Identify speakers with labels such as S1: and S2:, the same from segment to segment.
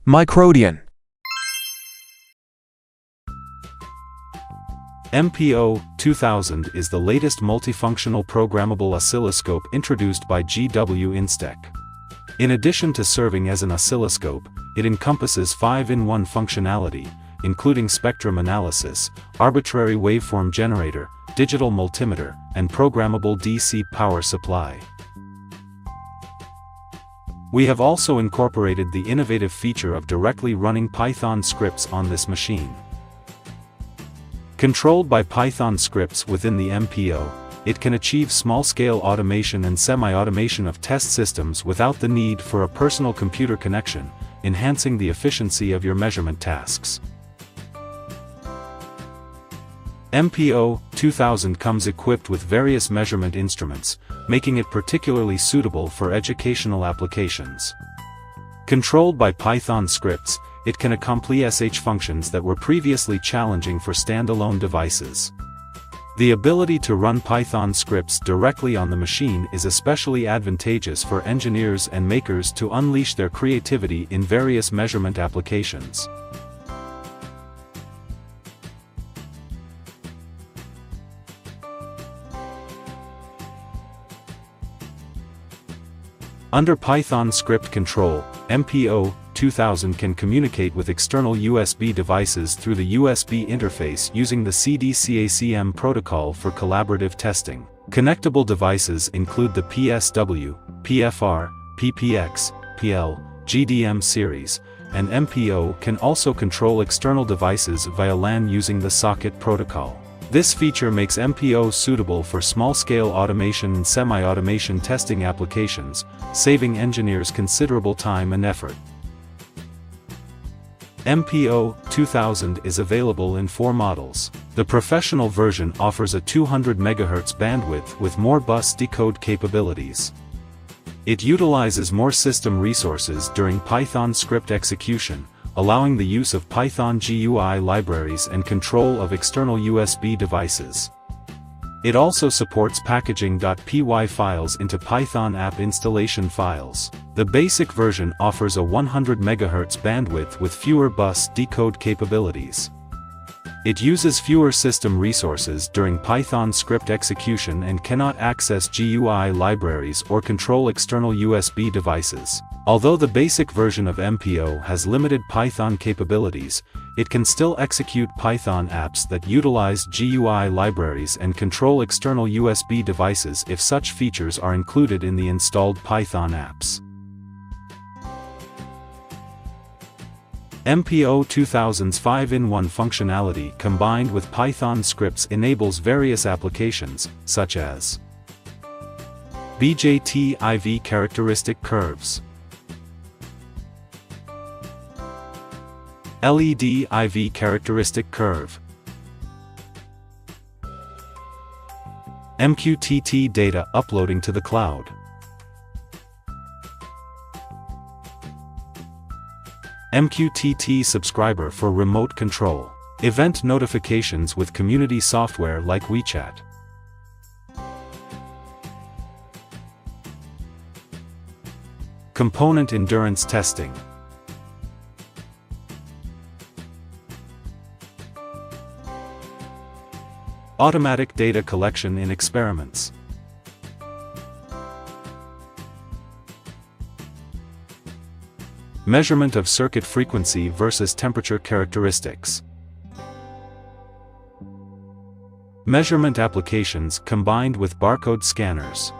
S1: Microdian.
S2: MPO-2000 is the latest multifunctional programmable oscilloscope introduced by GW Instek. In addition to serving as an oscilloscope, it encompasses 5-in-1 functionality, including spectrum analysis, arbitrary waveform generator, digital multimeter, and programmable DC power supply. We have also incorporated the innovative feature of directly running Python scripts on this machine. Controlled by Python scripts within the MPO, it can achieve small-scale automation and semi-automation of test systems without the need for a personal computer connection, enhancing the efficiency of your measurement tasks. MPO-2000 comes equipped with various measurement instruments, making it particularly suitable for educational applications. Controlled by Python scripts, it can accomplish functions that were previously challenging for standalone devices. The ability to run Python scripts directly on the machine is especially advantageous for engineers and makers to unleash their creativity in various measurement applications. Under Python script control, MPO-2000 can communicate with external USB devices through the USB interface using the CDCACM protocol for collaborative testing. Connectable devices include the PSW, PFR, PPX, PL, GDM series, and MPO can also control external devices via LAN using the socket protocol. This feature makes MPO suitable for small-scale automation and semi-automation testing applications, saving engineers considerable time and effort. MPO-2000 is available in 4 models. The professional version offers a 200 MHz bandwidth with more bus decode capabilities. It utilizes more system resources during Python script execution, allowing the use of Python GUI libraries and control of external USB devices. It also supports packaging.py files into Python app installation files. The basic version offers a 100 MHz bandwidth with fewer bus decode capabilities. It uses fewer system resources during Python script execution and cannot access GUI libraries or control external USB devices. Although the basic version of MPO has limited Python capabilities, it can still execute Python apps that utilize GUI libraries and control external USB devices if such features are included in the installed Python apps. MPO-2000's 5-in-1 functionality combined with Python scripts enables various applications, such as BJT-IV characteristic curves, LED-IV characteristic curve, MQTT data uploading to the cloud, MQTT subscriber for remote control, event notifications with community software like WeChat. Component endurance testing. Automatic data collection in experiments. Measurement of circuit frequency versus temperature characteristics. Measurement applications combined with barcode scanners.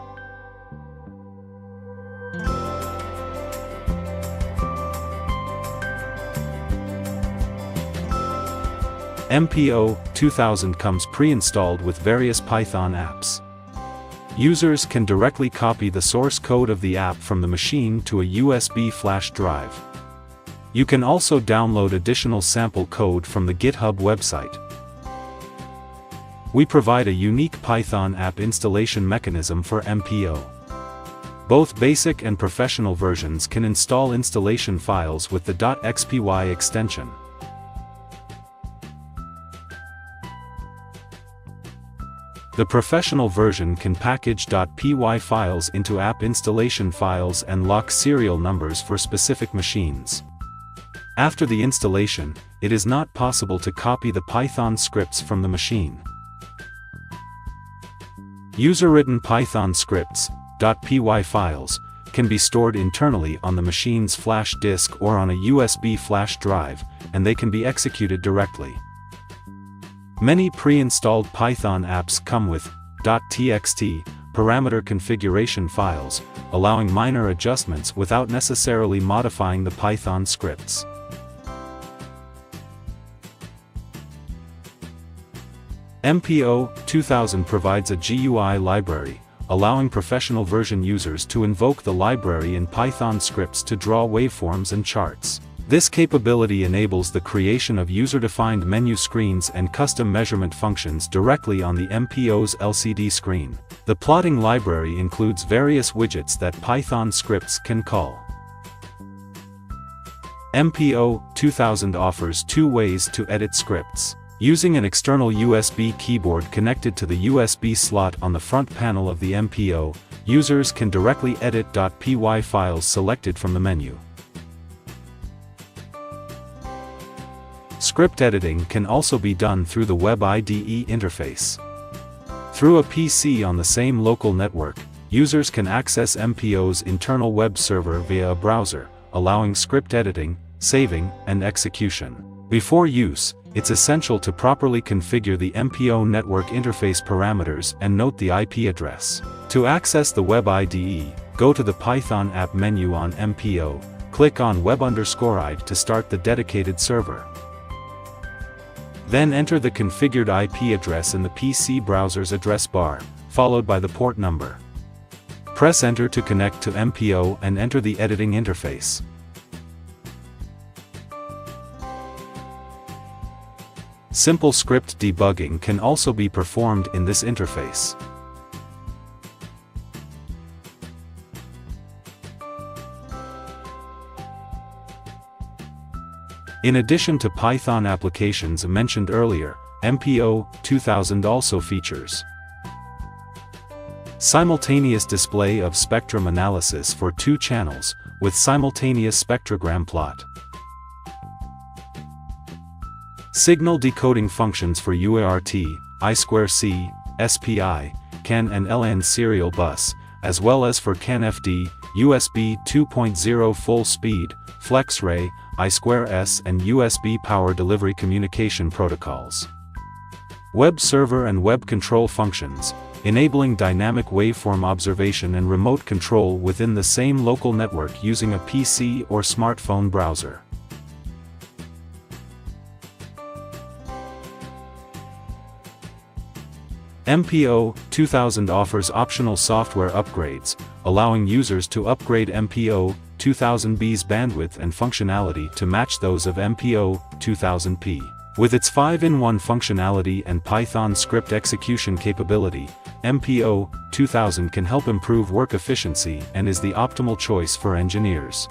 S2: MPO-2000 comes pre-installed with various Python apps. Users can directly copy the source code of the app from the machine to a USB flash drive. You can also download additional sample code from the GitHub website. We provide a unique Python app installation mechanism for MPO. Both basic and professional versions can install installation files with the .xpy extension. The professional version can package .py files into app installation files and lock serial numbers for specific machines. After the installation, it is not possible to copy the Python scripts from the machine. User-written Python scripts, .py files, can be stored internally on the machine's flash disk or on a USB flash drive, and they can be executed directly. Many pre-installed Python apps come with .txt parameter configuration files, allowing minor adjustments without necessarily modifying the Python scripts. MPO-2000 provides a GUI library, allowing professional version users to invoke the library in Python scripts to draw waveforms and charts. This capability enables the creation of user-defined menu screens and custom measurement functions directly on the MPO's LCD screen. The plotting library includes various widgets that Python scripts can call. MPO-2000 offers two ways to edit scripts. Using an external USB keyboard connected to the USB slot on the front panel of the MPO, users can directly edit .py files selected from the menu. Script editing can also be done through the Web IDE interface. Through a PC on the same local network, users can access MPO's internal web server via a browser, allowing script editing, saving, and execution. Before use, it's essential to properly configure the MPO network interface parameters and note the IP address. To access the Web IDE, go to the Python app menu on MPO, click on Web_IDE to start the dedicated server. Then enter the configured IP address in the PC browser's address bar, followed by the port number. Press Enter to connect to MPO and enter the editing interface. Simple script debugging can also be performed in this interface. In addition to Python applications mentioned earlier, MPO-2000 also features simultaneous display of spectrum analysis for 2 channels, with simultaneous spectrogram plot. Signal decoding functions for UART, I2C, SPI, CAN and LN serial bus, as well as for CAN-FD, USB 2.0 full speed, FlexRay, I2S and USB power delivery communication protocols. Web server and web control functions, enabling dynamic waveform observation and remote control within the same local network using a PC or smartphone browser. MPO-2000 offers optional software upgrades, allowing users to upgrade MPO-2000B's bandwidth and functionality to match those of MPO-2000P. With its 5-in-1 functionality and Python script execution capability, MPO-2000 can help improve work efficiency and is the optimal choice for engineers.